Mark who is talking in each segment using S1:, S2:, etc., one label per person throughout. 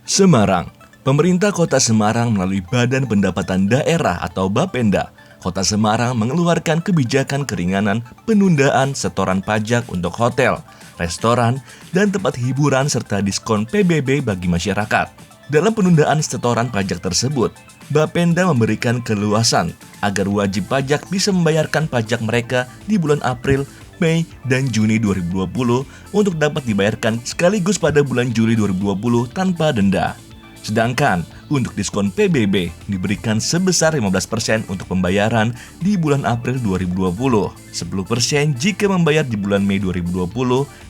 S1: Semarang. Pemerintah Kota Semarang melalui Badan Pendapatan Daerah atau Bapenda, Kota Semarang mengeluarkan kebijakan keringanan penundaan setoran pajak untuk hotel, restoran, dan tempat hiburan serta diskon PBB bagi masyarakat. Dalam penundaan setoran pajak tersebut, Bapenda memberikan keluasan agar wajib pajak bisa membayarkan pajak mereka di bulan April, Mei, dan Juni 2020 untuk dapat dibayarkan sekaligus pada bulan Juli 2020 tanpa denda. Sedangkan untuk diskon PBB diberikan sebesar 15% untuk pembayaran di bulan April 2020, 10% jika membayar di bulan Mei 2020,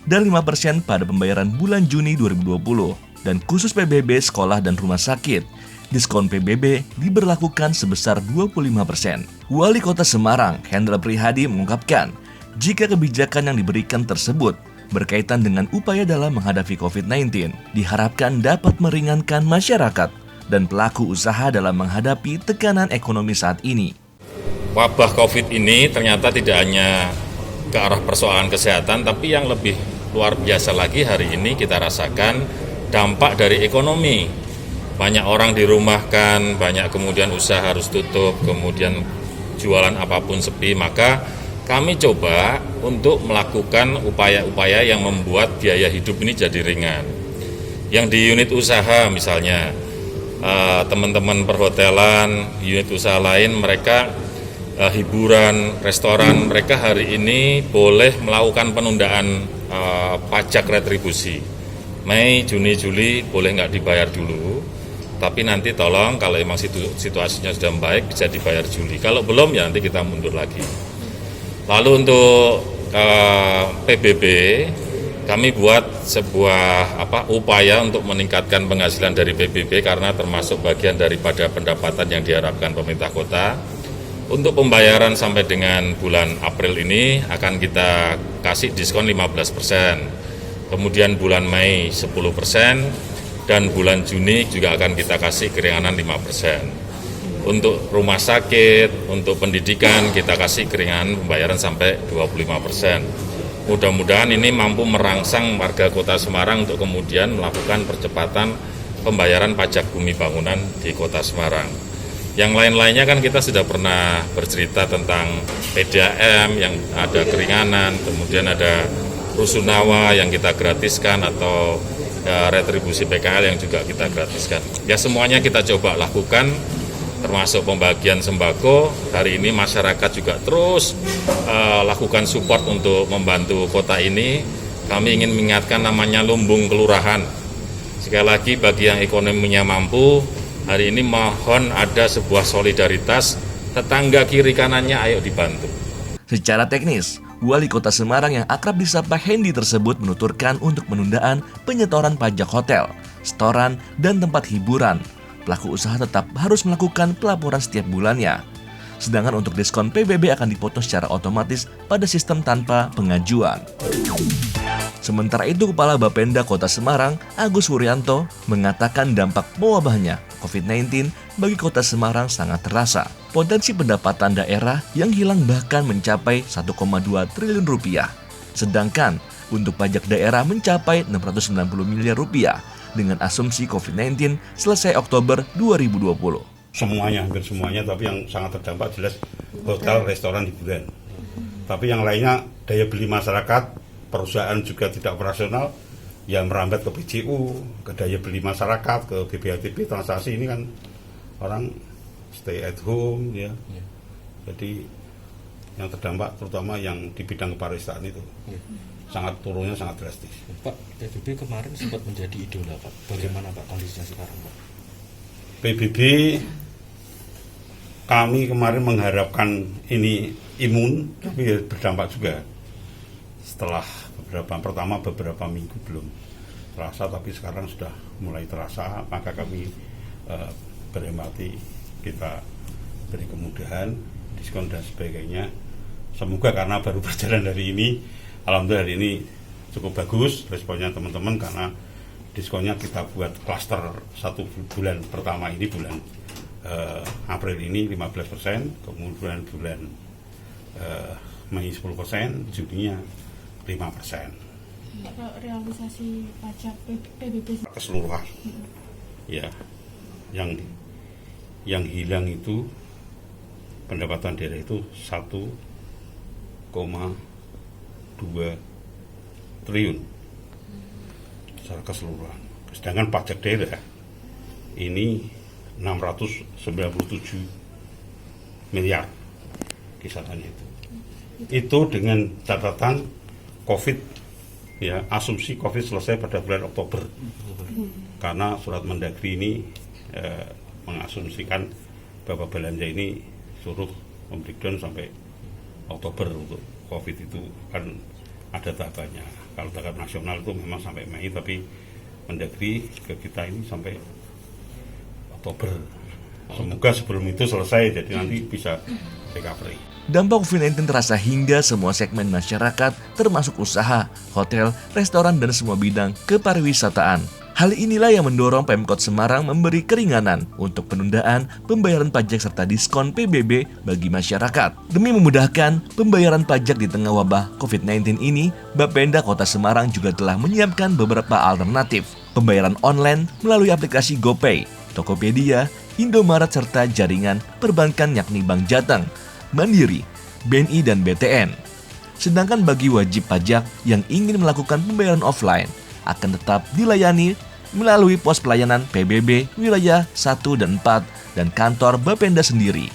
S1: dan 5% pada pembayaran bulan Juni 2020. Dan khusus PBB sekolah dan rumah sakit, diskon PBB diberlakukan sebesar 25%. Wali Kota Semarang, Hendra Prihadi mengungkapkan, jika kebijakan yang diberikan tersebut berkaitan dengan upaya dalam menghadapi COVID-19, diharapkan dapat meringankan masyarakat dan pelaku usaha dalam menghadapi tekanan ekonomi saat ini.
S2: Wabah COVID ini ternyata tidak hanya ke arah persoalan kesehatan, tapi yang lebih luar biasa lagi hari ini kita rasakan dampak dari ekonomi. Banyak orang dirumahkan, banyak kemudian usaha harus tutup, kemudian jualan apapun sepi, maka kami coba untuk melakukan upaya-upaya yang membuat biaya hidup ini jadi ringan. Yang di unit usaha misalnya, teman-teman perhotelan, unit usaha lain, mereka hiburan, restoran, mereka hari ini boleh melakukan penundaan pajak retribusi. Mei, Juni, Juli boleh nggak dibayar dulu, tapi nanti tolong kalau memang situasinya sudah membaik bisa dibayar Juli. Kalau belum ya nanti kita mundur lagi. Lalu untuk PBB, kami buat sebuah upaya untuk meningkatkan penghasilan dari PBB karena termasuk bagian daripada pendapatan yang diharapkan pemerintah kota. Untuk pembayaran sampai dengan bulan April ini akan kita kasih diskon 15%. Kemudian bulan Mei 10%, dan bulan Juni juga akan kita kasih keringanan 5%. Untuk rumah sakit, untuk pendidikan, kita kasih keringanan pembayaran sampai 25%. Mudah-mudahan ini mampu merangsang warga Kota Semarang untuk kemudian melakukan percepatan pembayaran pajak bumi bangunan di Kota Semarang. Yang lain-lainnya kan kita sudah pernah bercerita tentang PDAM yang ada keringanan, kemudian ada rusunawa yang kita gratiskan atau retribusi PKL yang juga kita gratiskan. Ya semuanya kita coba lakukan, termasuk pembagian sembako. Hari ini masyarakat juga terus lakukan support untuk membantu kota ini. Kami ingin mengingatkan namanya lumbung kelurahan. Sekali lagi bagi yang ekonominya mampu, hari ini mohon ada sebuah solidaritas, tetangga kiri kanannya ayo dibantu.
S1: Secara teknis, Wali Kota Semarang yang akrab disapa Hendy tersebut menuturkan untuk penundaan penyetoran pajak hotel, setoran, dan tempat hiburan. Pelaku usaha tetap harus melakukan pelaporan setiap bulannya. Sedangkan untuk diskon PBB akan dipotong secara otomatis pada sistem tanpa pengajuan. Sementara itu, Kepala Bapenda Kota Semarang, Agus Wuryanto, mengatakan dampak mewabahnya COVID-19 bagi Kota Semarang sangat terasa. Potensi pendapatan daerah yang hilang bahkan mencapai 1,2 triliun rupiah. Sedangkan untuk pajak daerah mencapai 690 miliar rupiah. Dengan asumsi COVID-19 selesai Oktober 2020.
S3: Semuanya, hampir semuanya, tapi yang sangat terdampak jelas hotel, restoran, hiburan. Tapi yang lainnya, daya beli masyarakat, perusahaan juga tidak operasional, yang merambat ke PJU, ke daya beli masyarakat, ke BBHTB, transaksi ini kan orang stay at home, ya. Jadi yang terdampak terutama yang di bidang kepariwisata itu. Sangat turunnya sangat drastis.
S4: Pak, PBB kemarin sempat menjadi idola, Pak. Bagaimana Pak kondisinya sekarang, Pak?
S3: PBB kami kemarin mengharapkan ini imun, tapi berdampak juga. Setelah beberapa minggu belum terasa, tapi sekarang sudah mulai terasa, maka kami berempati, kita beri kemudahan, diskon dan sebagainya. Semoga karena baru berjalan dari ini, alhamdulillah hari ini cukup bagus responnya teman-teman, karena diskonnya kita buat klaster 1 bulan pertama ini, bulan April ini 15%, kemudian bulan Mei 10%, Juninya 5%.
S5: Realisasi pajak PBB
S3: keseluruhan ya yang hilang itu pendapatan daerah itu 1,2 triliun secara keseluruhan. Sedangkan pajak daerah ini 697 miliar kisarannya itu. Itu dengan catatan COVID, ya, asumsi COVID selesai pada bulan Oktober. Karena surat Mendagri ini mengasumsikan bahwa belanja ini suruh membreakdown sampai Oktober untuk COVID itu kan ada tahapannya. Kalau tahap nasional itu memang sampai Mei, tapi Mendagri ke kita ini sampai Oktober. Semoga sebelum itu selesai, jadi nanti bisa recovery.
S1: Dampak COVID-19 terasa hingga semua segmen masyarakat, termasuk usaha, hotel, restoran, dan semua bidang kepariwisataan. Hal inilah yang mendorong Pemkot Semarang memberi keringanan untuk penundaan pembayaran pajak serta diskon PBB bagi masyarakat. Demi memudahkan pembayaran pajak di tengah wabah COVID-19 ini, Bapenda Kota Semarang juga telah menyiapkan beberapa alternatif. Pembayaran online melalui aplikasi GoPay, Tokopedia, Indomaret, serta jaringan perbankan yakni Bank Jateng, Mandiri, BNI, dan BTN. Sedangkan bagi wajib pajak yang ingin melakukan pembayaran offline akan tetap dilayani melalui pos pelayanan PBB wilayah 1 dan 4 dan kantor Bapenda sendiri.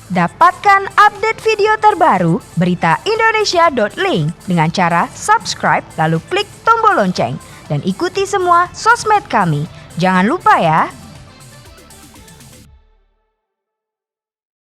S5: Dapatkan update video terbaru berita Indonesia.link dengan cara subscribe lalu klik tombol lonceng dan ikuti semua sosmed kami. Jangan lupa ya.